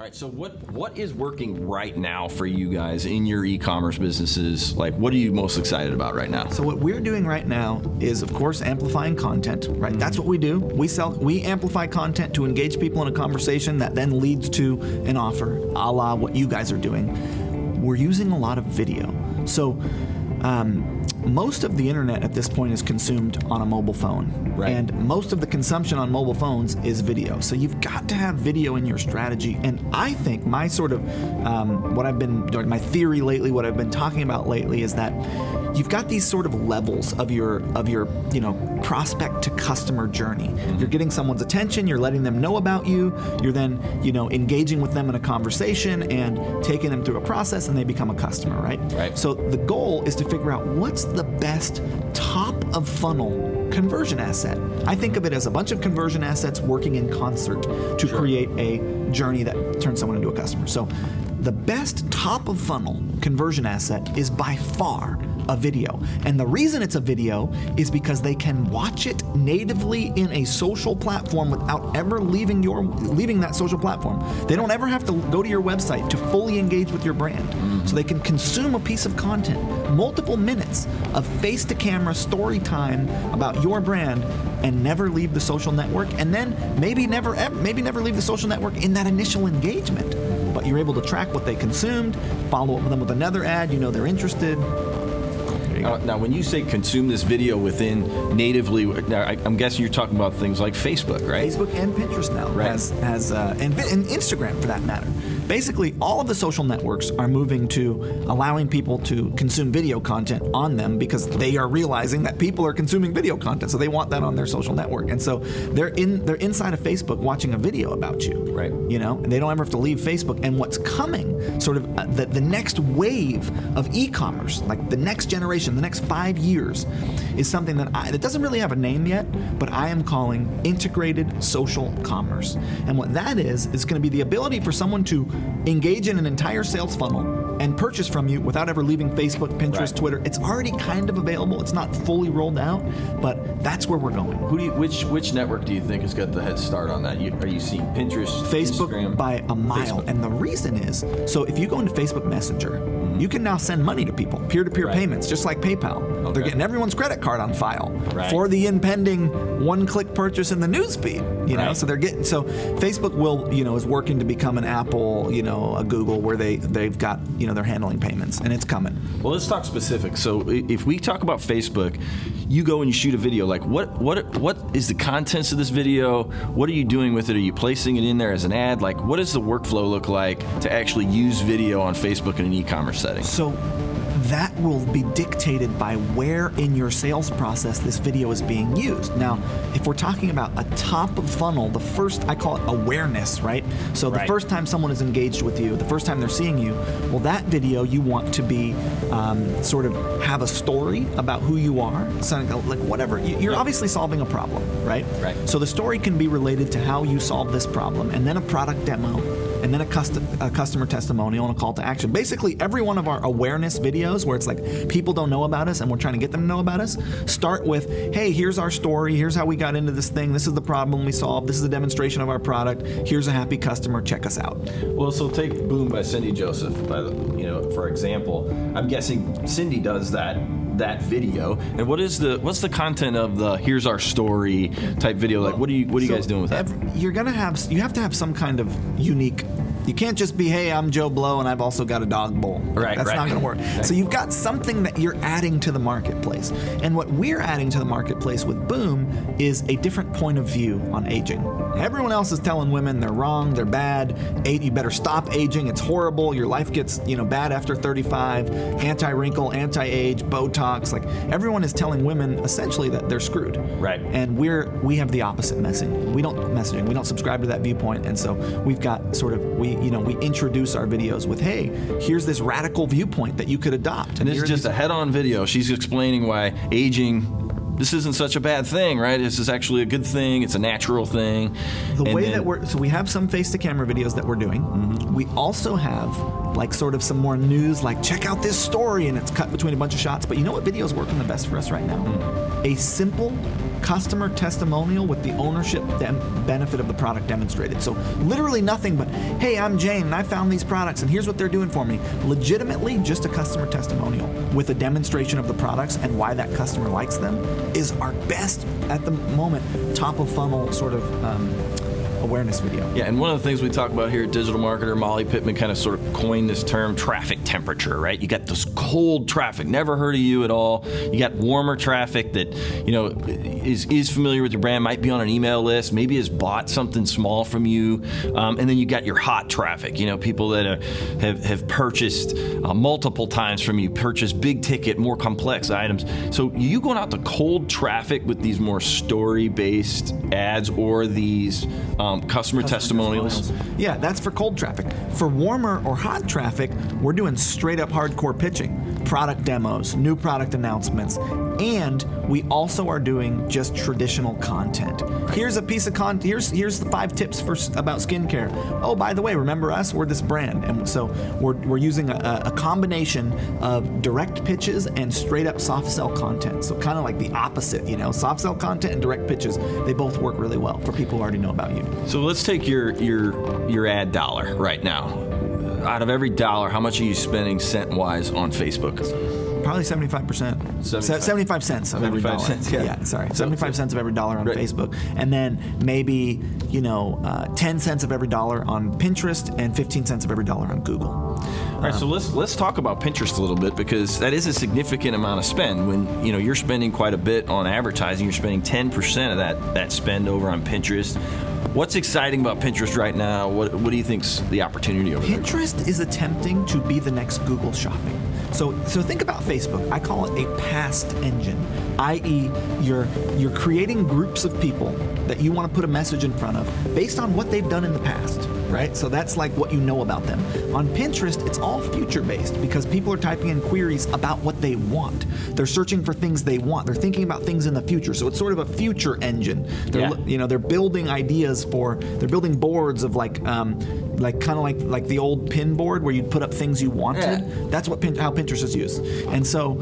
All right, so what is working right now for you guys in your e-commerce businesses? Like, what are you most excited about right now? So what we're doing right now is, of course, amplifying content, right? That's what we do. We amplify content to engage people in a conversation that then leads to an offer, a la what you guys are doing. We're using a lot of video. So most of the internet at this point is consumed on a mobile phone. Right. And most of the consumption on mobile phones is video. So you've got to have video in your strategy. And I think my sort of, what I've been doing, my theory lately, what I've been talking about lately is that you've got these sort of levels of your prospect to customer journey. Mm-hmm. You're getting someone's attention, you're letting them know about you, you're then, engaging with them in a conversation and taking them through a process, and they become a customer, right? Right. So the goal is to figure out what's the best top of funnel conversion asset. I think of it as a bunch of conversion assets working in concert to create a journey that turns someone into a customer. So the best top of funnel conversion asset is by far a video. And the reason it's a video is because they can watch it natively in a social platform without ever leaving that social platform. They don't ever have to go to your website to fully engage with your brand. Mm-hmm. So they can consume a piece of content, multiple minutes of face-to-camera story time about your brand, and never leave the social network, and then maybe never leave the social network in that initial engagement. But you're able to track what they consumed, follow up with them with another ad, they're interested. Now, when you say consume this video within natively, I'm guessing you're talking about things like Facebook, right? Facebook and Pinterest now, right. and Instagram for that matter. Basically, all of the social networks are moving to allowing people to consume video content on them because they are realizing that people are consuming video content, so they want that on their social network. And so they're inside of Facebook watching a video about you, right? And they don't ever have to leave Facebook. And what's coming, sort of the next wave of e-commerce, like the next generation, the next 5 years, is something that doesn't really have a name yet, but I am calling integrated social commerce. And what that is going to be the ability for someone to engage in an entire sales funnel and purchase from you without ever leaving Facebook, Pinterest, right. Twitter. It's already kind of available. It's not fully rolled out, but that's where we're going. Which network do you think has got the head start on that? Are you seeing Pinterest, Facebook, Instagram? By a mile. Facebook. And the reason is, so if you go into Facebook Messenger, you can now send money to people, peer-to-peer right. payments, just like PayPal. Okay. They're getting everyone's credit card on file for the impending one-click purchase in the newsfeed. Right. So Facebook is working to become an Apple, a Google, where they've got, they're handling payments, and it's coming. Well, let's talk specific. So if we talk about Facebook, you go and you shoot a video. Like, what is the contents of this video? What are you doing with it? Are you placing it in there as an ad? Like, what does the workflow look like to actually use video on Facebook in an e-commerce setting? So that will be dictated by where in your sales process this video is being used. Now, if we're talking about a top of funnel, the first, I call it awareness, right? So the first time someone is engaged with you, the first time they're seeing you, well, that video you want to be sort of have a story about who you are, something like whatever. You're obviously solving a problem, right? Right. So the story can be related to how you solve this problem, and then a product demo, and then a customer testimonial and a call to action. Basically, every one of our awareness videos where it's like people don't know about us and we're trying to get them to know about us, start with, hey, here's our story, here's how we got into this thing, this is the problem we solved, this is a demonstration of our product, here's a happy customer, check us out. Well, so take Boom by Cindy Joseph, for example. I'm guessing Cindy does that video, and what's the content of the here's our story type video? Like, what are you guys doing with that? You have to have some kind of unique. You can't just be, hey, I'm Joe Blow and I've also got a dog bowl. Right, That's not going to work. Right. So you've got something that you're adding to the marketplace. And what we're adding to the marketplace with Boom is a different point of view on aging. Everyone else is telling women they're wrong, they're bad, you better stop aging, it's horrible, your life gets bad after 35, anti-wrinkle, anti-age, Botox. Like, everyone is telling women essentially that they're screwed. Right. And we have the opposite messaging. We don't subscribe to that viewpoint, and so we've got sort of, we introduce our videos with, hey, here's this radical viewpoint that you could adopt. And this is just a head-on video. She's explaining why aging, this isn't such a bad thing, right? This is actually a good thing. It's a natural thing. So we have some face-to-camera videos that we're doing. Mm-hmm. We also have like sort of some more news, like check out this story, and it's cut between a bunch of shots. But you know what video is working the best for us right now? A simple customer testimonial with the ownership benefit of the product demonstrated. So literally nothing but, hey, I'm Jane and I found these products and here's what they're doing for me. Legitimately just a customer testimonial with a demonstration of the products and why that customer likes them is our best, at the moment, top of funnel sort of awareness video. Yeah, and one of the things we talk about here at Digital Marketer, Molly Pittman kind of sort of coined this term, traffic temperature, right? You got this cold traffic, never heard of you at all. You got warmer traffic that, is familiar with your brand, might be on an email list, maybe has bought something small from you. And then you got your hot traffic, people that have purchased multiple times from you, purchased big ticket, more complex items. So you going out to cold traffic with these more story-based ads or these customer testimonials. Yeah, that's for cold traffic. For warmer or hot traffic, we're doing straight up hardcore pitching, product demos, new product announcements, and we also are doing just traditional content. Here's a piece of content. Here's the 5 tips about skincare. Oh, by the way, remember us? We're this brand, and so we're using a combination of direct pitches and straight up soft sell content. So kind of like the opposite, soft sell content and direct pitches. They both work really well for people who already know about you. So let's take your ad dollar right now. Out of every dollar, how much are you spending cent-wise on Facebook? Probably 75%. 75 cents of every dollar. 75 cents, yeah. Yeah, sorry. 75 cents of every dollar on Facebook. And then maybe, 10 cents of every dollar on Pinterest and 15 cents of every dollar on Google. All right, so let's talk about Pinterest a little bit, because that is a significant amount of spend. When you're spending quite a bit on advertising, you're spending 10% of that spend over on Pinterest. What's exciting about Pinterest right now? What do you think's the opportunity over there? Pinterest is attempting to be the next Google Shopping. So think about Facebook. I call it a past engine, i.e., you're creating groups of people that you want to put a message in front of based on what they've done in the past, right? So that's like what you know about them. On Pinterest, it's all future-based because people are typing in queries about what they want. They're searching for things they want. They're thinking about things in the future. So it's sort of a future engine. They're building ideas they're building boards of like the old pin board where you'd put up things you wanted. Yeah. That's how Pinterest is used. And so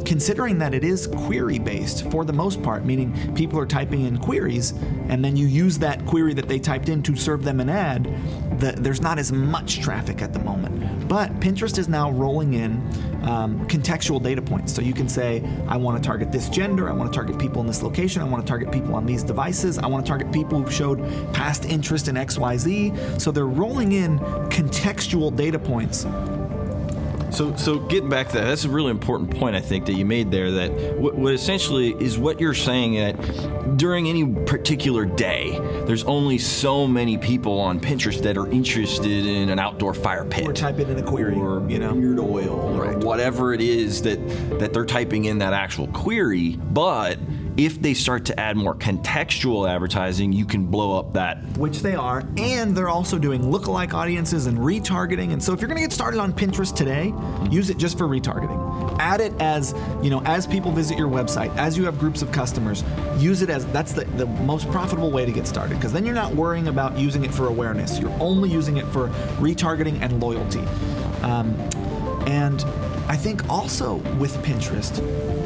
considering that it is query-based for the most part, meaning people are typing in queries and then you use that query that they typed in to serve them an ad, there's not as much traffic at the moment. But Pinterest is now rolling in contextual data points. So you can say, I want to target this gender, I want to target people in this location, I want to target people on these devices, I want to target people who showed past interest in XYZ. So they're rolling in contextual data points. So getting back to that, that's a really important point, I think, that you made there, that what essentially is what you're saying, that during any particular day, there's only so many people on Pinterest that are interested in an outdoor fire pit. Or typing in a query. Or beard oil, or whatever it is that they're typing in that actual query. But if they start to add more contextual advertising, you can blow up that. Which they are, and they're also doing lookalike audiences and retargeting. And so if you're going to get started on Pinterest today, use it just for retargeting. Add it as people visit your website, as you have groups of customers, use it as, that's the most profitable way to get started, because then you're not worrying about using it for awareness. You're only using it for retargeting and loyalty. And I think also with Pinterest,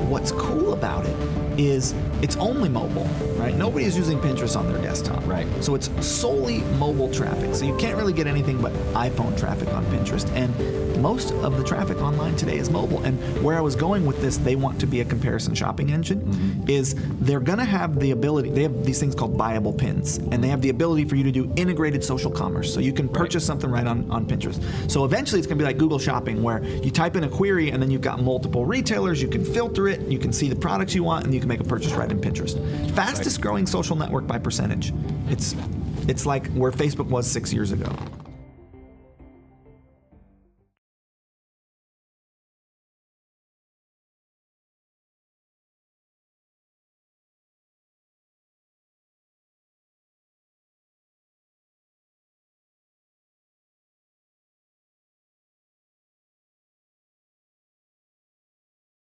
what's cool about it is it's only mobile, right? Nobody is using Pinterest on their desktop. Right. So it's solely mobile traffic. So you can't really get anything but iPhone traffic on Pinterest. And most of the traffic online today is mobile. And where I was going with this, they want to be a comparison shopping engine, is they're going to have the ability, they have these things called buyable pins, and they have the ability for you to do integrated social commerce. So you can purchase something right on Pinterest. So eventually it's going to be like Google Shopping, where you type in a query and then you've got multiple retailers, you can filter it, you can see the products you want, and you can make a purchase right in Pinterest. Fastest growing social network by percentage. It's like where Facebook was 6 years ago.